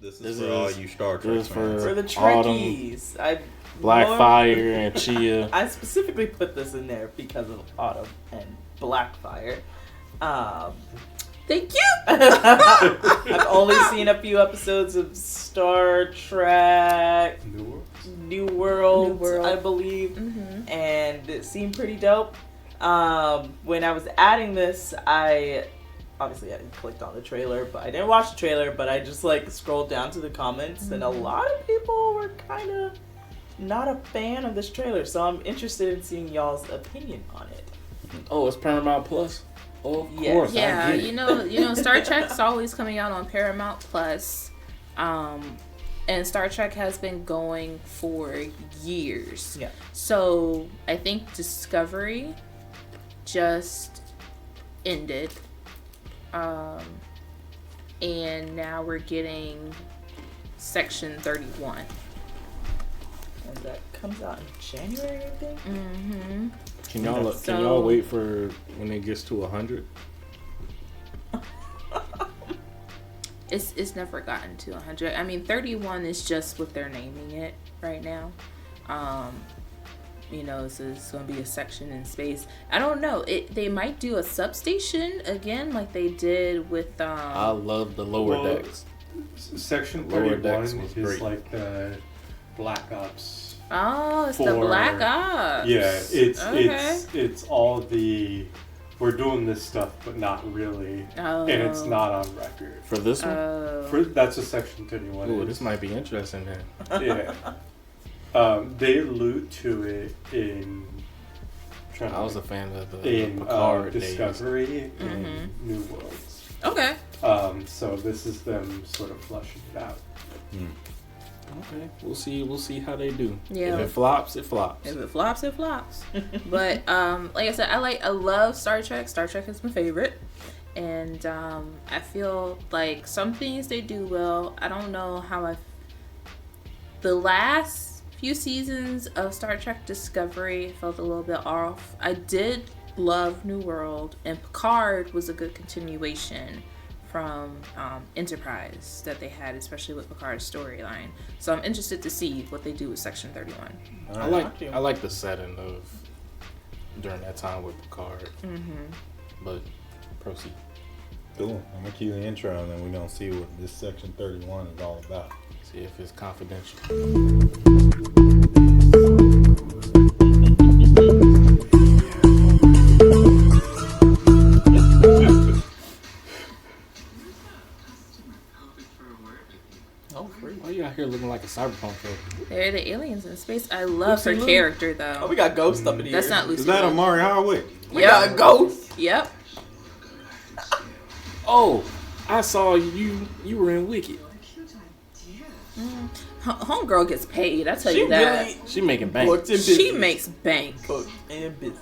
This is for all you Star Trek fans. For the Trekkies. Blackfire and Chia. I specifically put this in there because of Autumn and Blackfire. Thank you. I've only seen a few episodes of Star Trek New World, I believe, and it seemed pretty dope. When I was adding this, I clicked on the trailer, but I didn't watch the trailer. But I just scrolled down to the comments, and a lot of people were kind of not a fan of this trailer. So I'm interested in seeing y'all's opinion on it. Oh, it's Paramount Plus. Oh, of course. Yeah, you know, Star Trek's always coming out on Paramount Plus, and Star Trek has been going for years. Yeah. So I think Discovery just ended, and now we're getting Section 31. And that comes out in January, I think. Mm-hmm. Can y'all wait for when it gets to 100? It's never gotten to 100. I mean, 31 is just what they're naming it right now. So it's going to be a section in space. I don't know. They might do a substation again, like they did with. I love the lower decks. Section 31 is like the Black Ops. Oh, it's the Black Ops. Yeah, it's all the we're doing this stuff, but not really, and it's not on record for this one. That's a Section 31. Ooh, this might be interesting then. Yeah, they allude to it in. I was a fan of the Picard Discovery days. and New Worlds. Okay. So this is them sort of fleshing it out. Okay, we'll see how they do. Yeah. If it flops, it flops. If it flops, it flops. But like I said, I love Star Trek. Star Trek is my favorite, and I feel like some things they do well. I don't know how the last few seasons of Star Trek Discovery felt a little bit off. I did love New World, and Picard was a good continuation from Enterprise that they had, especially with Picard's storyline. So I'm interested to see what they do with Section 31. I like the setting of during that time with Picard. But proceed. Cool. I'm gonna cue the intro and then we're gonna see what this Section 31 is all about. See if it's confidential. Why you out here looking like a cyberpunk character? They're the aliens in space. I love her character though. Oh, we got Ghost up in here. That's not Lucy. Is that Amari Hardwick? We got Ghost. Yep. Oh, I saw you were in Wicked. Homegirl gets paid. I tell you that. Really she making bank. She makes bank. And busy.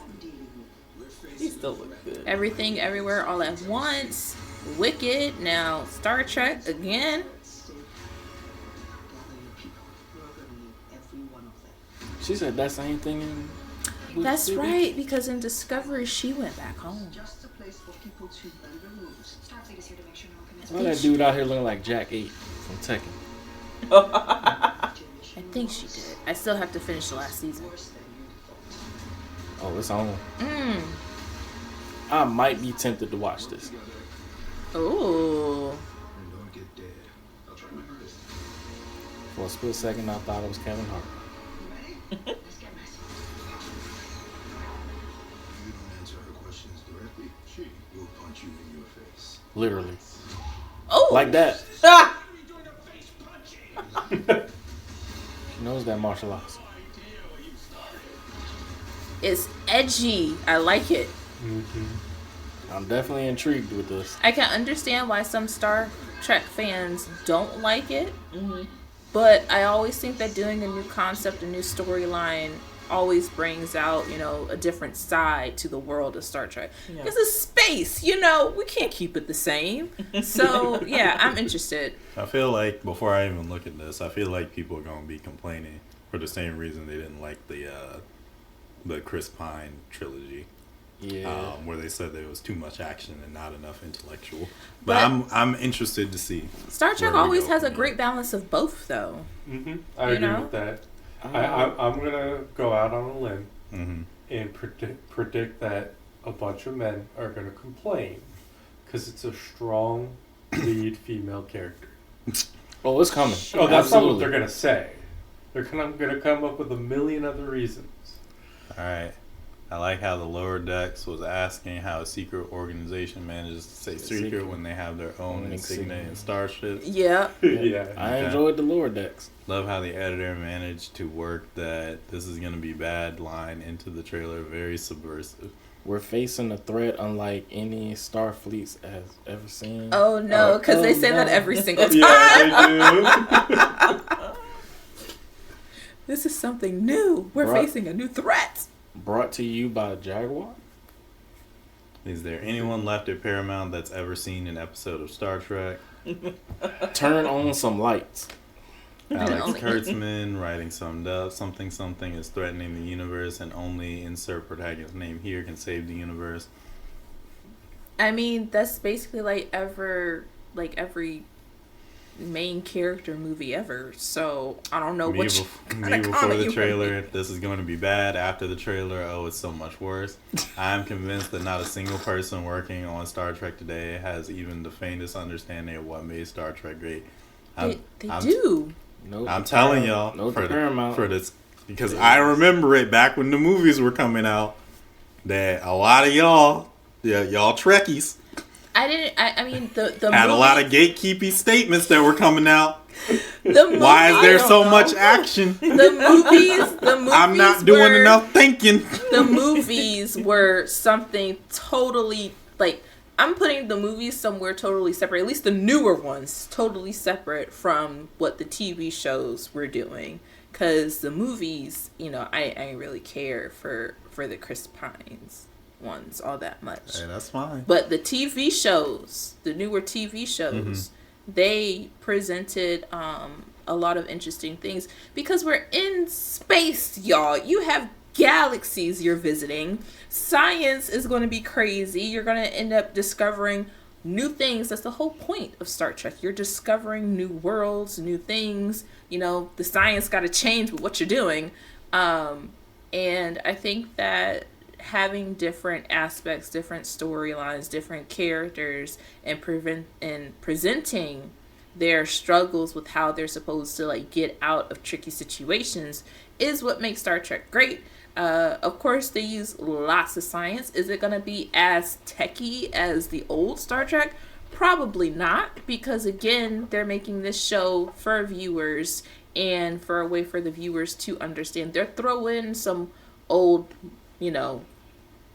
He still looks good. Everything, everywhere, all at once. Wicked. Now Star Trek again. She said that same thing in That's right, because in Discovery she went back home. Why that dude out here looking like Jack 8 from Tekken? I think she did. I still have to finish the last season. Oh, it's on. I might be tempted to watch this. Ooh. For a split second, I thought it was Kevin Hart. You don't answer her questions directly, she will punch you in your face. Literally. Oh! Like that. Ah! She knows that martial arts. It's edgy. I like it. I'm definitely intrigued with this. I can understand why some Star Trek fans don't like it. But I always think that doing a new concept, a new storyline, always brings out, a different side to the world of Star Trek. Because it's space, we can't keep it the same. So, yeah, I'm interested. I feel like, before I even look at this, I feel like people are going to be complaining for the same reason they didn't like the Chris Pine trilogy. Yeah. Where they said there was too much action and not enough intellectual. But I'm interested to see. Star Trek always has a great balance of both, though. I agree with that. I'm gonna go out on a limb and predict that a bunch of men are gonna complain because it's a strong lead female character. Oh, it's coming. Oh, that's not what they're gonna say. They're gonna come up with a million other reasons. All right. I like how the lower decks was asking how a secret organization manages to stay secret when they have their own insignia and starships. Yeah. Yeah. I enjoyed the lower decks. Love how the editor managed to work that this is going to be bad line into the trailer. Very subversive. We're facing a threat unlike any Starfleet has ever seen. Oh, no, because they say that every single time. Yeah, they do. This is something new. We're facing a new threat. Brought to you by Jaguar. Is there anyone left at Paramount that's ever seen an episode of Star Trek? Turn on some lights. Alex Kurtzman writing summed up. Something is threatening the universe, and only insert protagonist name here can save the universe. I mean, that's basically like every main character movie ever. So I don't know what before the trailer, this is going to be bad. After the trailer, oh, it's so much worse. I'm convinced that not a single person working on Star Trek today has even the faintest understanding of what made Star Trek great. They do. I'm telling y'all for this because I remember it back when the movies were coming out that a lot of y'all Trekkies. I mean, the had a lot of gatekeeping statements that were coming out. Why is there so much action? The movies. I'm not doing enough thinking. The movies were something totally I'm putting the movies somewhere totally separate. At least the newer ones, totally separate from what the TV shows were doing. Because the movies, I ain't really care for the Chris Pines ones all that much. Hey, that's fine. But the TV shows, the newer TV shows, they presented a lot of interesting things because we're in space, y'all. You have galaxies you're visiting. Science is going to be crazy. You're going to end up discovering new things. That's the whole point of Star Trek. You're discovering new worlds, new things. The science got to change with what you're doing. And I think that having different aspects, different storylines, different characters, and presenting their struggles with how they're supposed to get out of tricky situations is what makes Star Trek great. Of course, they use lots of science. Is it going to be as techie as the old Star Trek? Probably not, because again, they're making this show for viewers and for a way for the viewers to understand. They're throwing some old,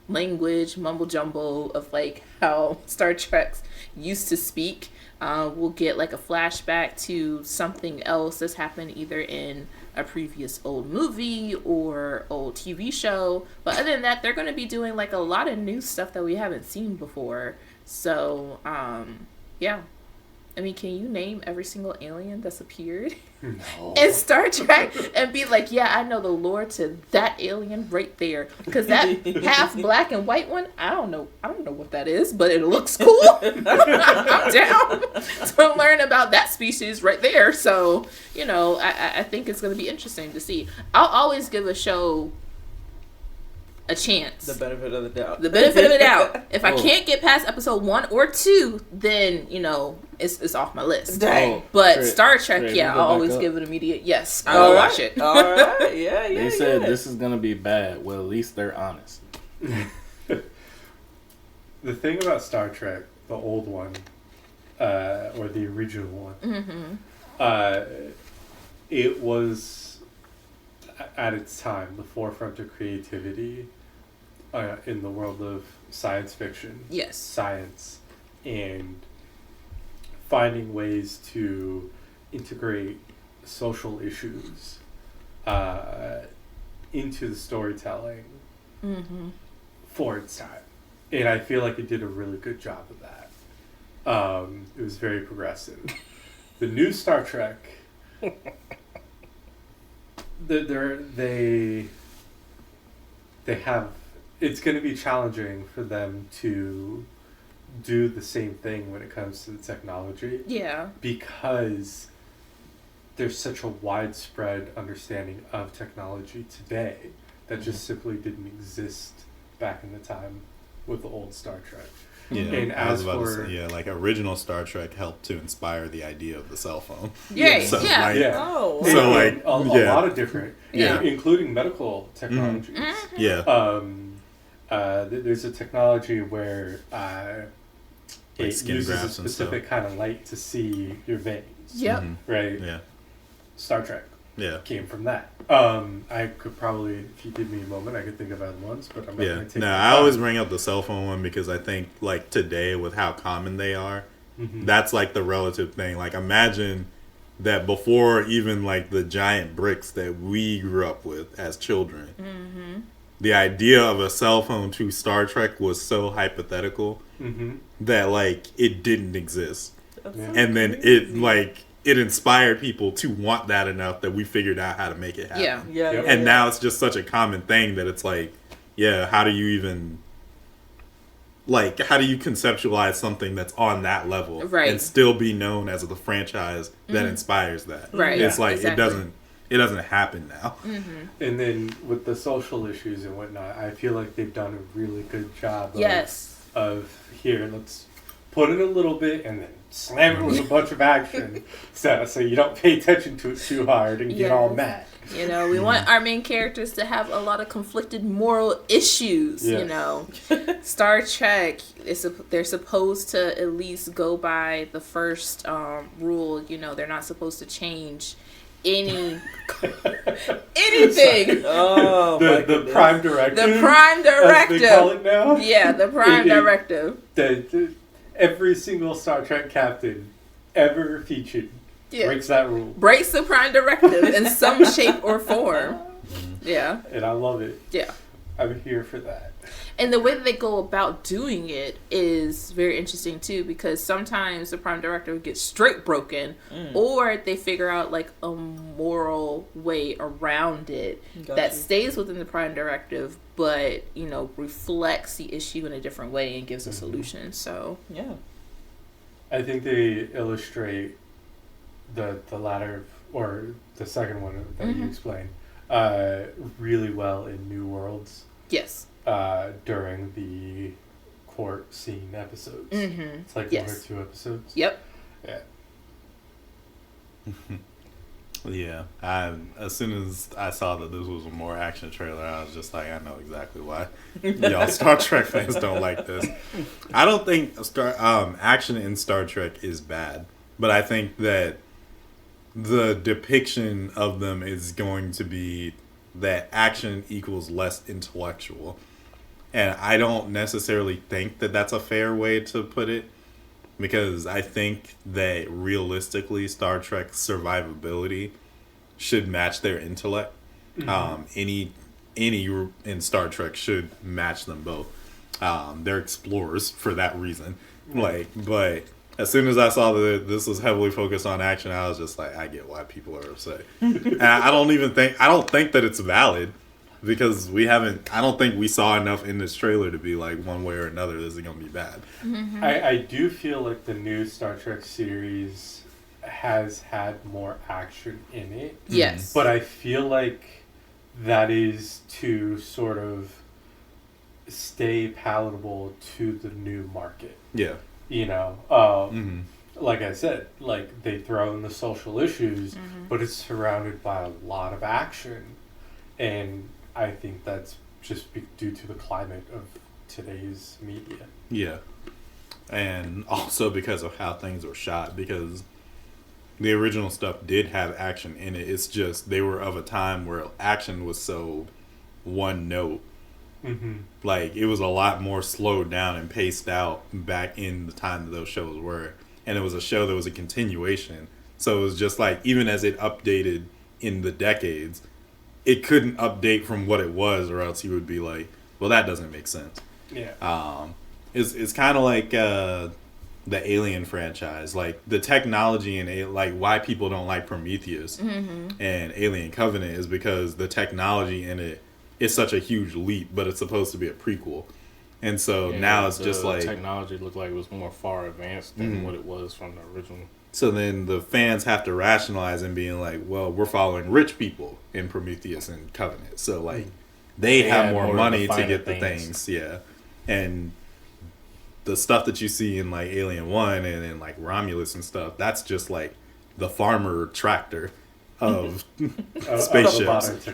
language, mumble jumble of how Star Trek used to speak. We'll get a flashback to something else that's happened either in a previous old movie or old TV show. But other than that, they're going to be doing a lot of new stuff that we haven't seen before. So, yeah. I mean, can you name every single alien that's appeared in Star Trek and be yeah, I know the lore to that alien right there? Because that half black and white one, I don't know what that is, but it looks cool. I'm down to learn about that species right there. So, I think it's going to be interesting to see. I'll always give a show a chance. The benefit of the doubt. If I can't get past episode 1 or 2, then it's off my list. Dang. But Star Trek, I'll always give it immediate yes. I'll watch it. All right. Yeah. They said this is gonna be bad. Well, at least they're honest. The thing about Star Trek, the old one, or the original one, it was at its time the forefront of creativity in the world of science fiction. Yes. Science and finding ways to integrate social issues into the storytelling for its time. And I feel like it did a really good job of that. It was very progressive. The new Star Trek, they have it's going to be challenging for them to do the same thing when it comes to the technology. Yeah. Because there's such a widespread understanding of technology today that just simply didn't exist back in the time with the old Star Trek. Yeah, and I was as about for to say, like original Star Trek helped to inspire the idea of the cell phone. Yeah. So, Yeah. like, Oh. So, like, a lot of different, Yeah. including medical technologies. yeah, There's a technology where it skin uses a grafts and specific stuff. kind of light to see your veins. Yep. Right? yeah, Star Trek yeah. came from that. I could probably, if you give me a moment, I could think of other ones, but I'm not Yeah, going to take no, my I time. always bring up the cell phone one because I think like today with how common they are, that's like the relative thing. Like imagine that before even like the giant bricks that we grew up with as children, the idea of a cell phone to Star Trek was so hypothetical that like it didn't exist, and then it inspired people to want that enough that we figured out how to make it happen. Yeah. Yeah. Yep. yeah, And yeah. now it's just such a common thing that it's like, yeah, how do you conceptualize something that's on that level Right. and still be known as the franchise that inspires that? Right. It's like Exactly. it doesn't happen now. And then with the social issues and whatnot, I feel like they've done a really good job Yes. of here, let's put in a little bit and then slam it with a bunch of action so you don't pay attention to it too hard and get all Yes. mad. You know, we want our main characters to have a lot of conflicted moral issues. You Yes. know, Star Trek they're supposed to at least go by the first rule. You know, they're not supposed to change anything. Oh, my The goodness. prime directive. The prime as they call directive. it now. Yeah, the prime It- directive. Every single Star Trek captain ever featured Yeah. breaks that rule. Breaks the prime directive in some shape or form. Yeah. And I love it. Yeah. I'm here for that. And the way that they go about doing it is very interesting too, because sometimes the prime directive gets straight broken, or they figure out like a moral way around it that stays within the prime directive, but you know reflects the issue in a different way and gives a solution. So Yeah. I think they illustrate the latter or the second one that you explained really well in New Worlds yes, during the court scene episodes. It's like Yes. 1 or 2 episodes. yep, Yeah. Yeah, as soon as I saw that this was a more action trailer, I was just like, I know exactly why y'all Star Trek fans don't like this. I don't think action in Star Trek is bad, but I think that the depiction of them is going to be that action equals less intellectual, and I don't necessarily think that that's a fair way to put it. Because I think that realistically, Star Trek's survivability should match their intellect. Any in Star Trek should match them both. They're explorers for that reason. But as soon as I saw that this was heavily focused on action, I was just like, I get why people are upset. And I don't think that it's valid. Because I don't think we saw enough in this trailer to be like one way or another this is going to be bad. I do feel like the new Star Trek series has had more action in it. yes, But I feel like that is to sort of stay palatable to the new market. Yeah. You know, like I said, like they throw in the social issues, but it's surrounded by a lot of action. And I think that's just due to the climate of today's media. Yeah. And also because of how things were shot, because the original stuff did have action in it. It's just they were of a time where action was so one note. Like it was a lot more slowed down and paced out back in the time that those shows were. And it was a show that was a continuation. So it was just like, even as it updated in the decades, it couldn't update from what it was, or else you would be like, well, that doesn't make sense. Yeah. It's kind of like the Alien franchise, like the technology and like why people don't like Prometheus and Alien Covenant is because the technology in it it's such a huge leap, but it's supposed to be a prequel. And so now it's just like technology looked like it was more far advanced than what it was from the original. So then the fans have to rationalize and being like, well, we're following rich people in Prometheus and Covenant. So like they have more money to get the things. Yeah. And the stuff that you see in like Alien 1 and in like Romulus and stuff, that's just like the farmer tractor of spaceships.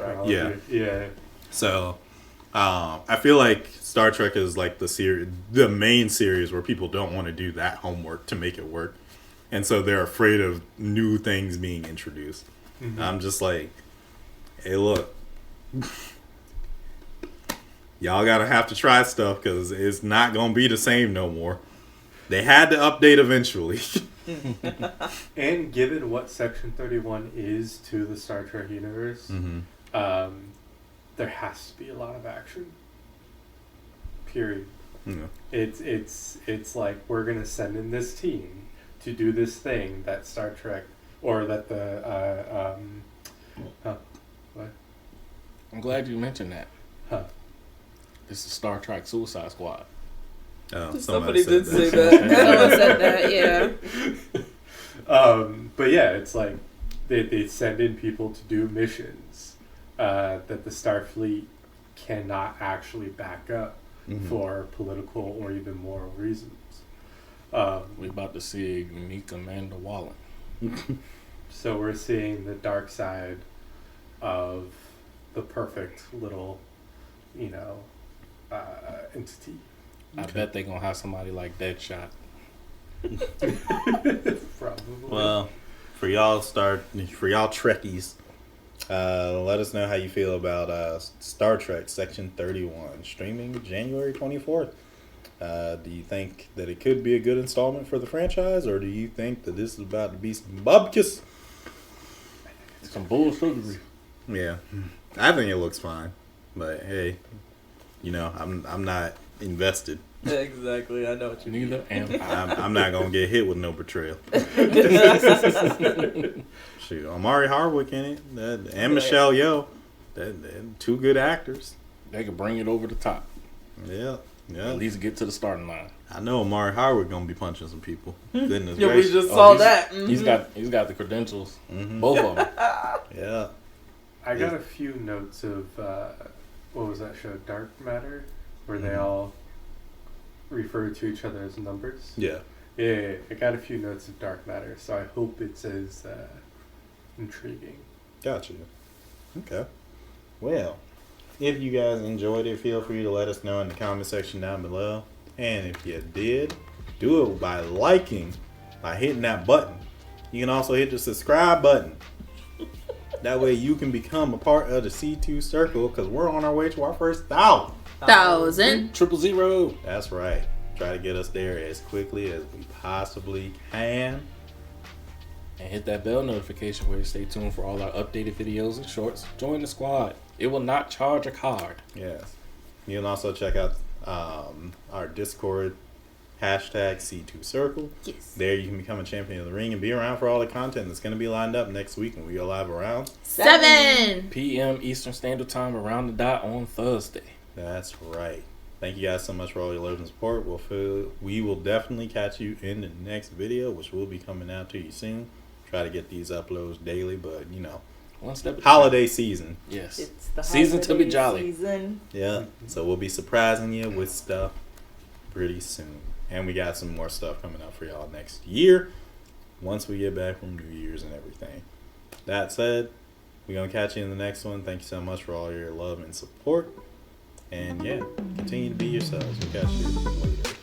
Yeah. So I feel like Star Trek is like the main series where people don't want to do that homework to make it work. And so they're afraid of new things being introduced. I'm just like, hey, look, y'all gotta have to try stuff because it's not gonna be the same no more. They had to update eventually. And given what Section 31 is to the Star Trek universe, there has to be a lot of action. Period. Yeah. It's like we're gonna send in this team to do this thing that Star Trek or that the what? I'm glad you mentioned that. Huh. It's the Star Trek Suicide Squad. Oh, Somebody did say that. that. Someone said that, yeah. But yeah, it's like they send in people to do missions that the Starfleet cannot actually back up for political or even moral reasons. We're about to see a unique Amanda Waller. So we're seeing the dark side of the perfect little, entity. I bet they're going to have somebody like Deadshot. Probably. Well, for y'all Trekkies, let us know how you feel about Star Trek Section 31 streaming January 24th. Do you think that it could be a good installment for the franchise, or do you think that this is about to be some bubkus? Some bullshit. Yeah, I think it looks fine, but hey, I'm not invested. Exactly, I know what you mean. Neither am I. I'm not gonna get hit with no betrayal. Shoot, Omari Hardwick in it, and Michelle Yeoh, they're two good actors. They could bring it over the top. Yeah. At least get to the starting line. I know Omari Hardwick gonna be punching some people. Goodness Yeah, gracious. we just saw that. He's got the credentials. Both of them. Yeah. I got a few notes of what was that show, Dark Matter, where they all refer to each other as numbers. Yeah. Yeah, I got a few notes of Dark Matter, so I hope it's as intriguing. Gotcha. Okay. Well, if you guys enjoyed it, feel free to let us know in the comment section down below. And if you did, do it by hitting that button. You can also hit the subscribe button. That way you can become a part of the C2 Circle, because we're on our way to our first 1,000. 000. That's right. Try to get us there as quickly as we possibly can. And hit that bell notification where you stay tuned for all our updated videos and shorts. Join the squad. It will not charge a card. Yes. You can also check out our Discord, #C2 Circle. Yes. There you can become a champion of the ring and be around for all the content that's going to be lined up next week when we go live around 7 p.m. Eastern Standard Time around the dot on Thursday. That's right. Thank you guys so much for all your love and support. We will definitely catch you in the next video, which will be coming out to you soon. Try to get these uploads daily, but one step at a holiday season. Yes. It's the season to be jolly. Season. Yeah. So we'll be surprising you with stuff pretty soon. And we got some more stuff coming up for y'all next year once we get back from New Year's and everything. That said, we're going to catch you in the next one. Thank you so much for all your love and support. And yeah, continue to be yourselves. We'll catch you later.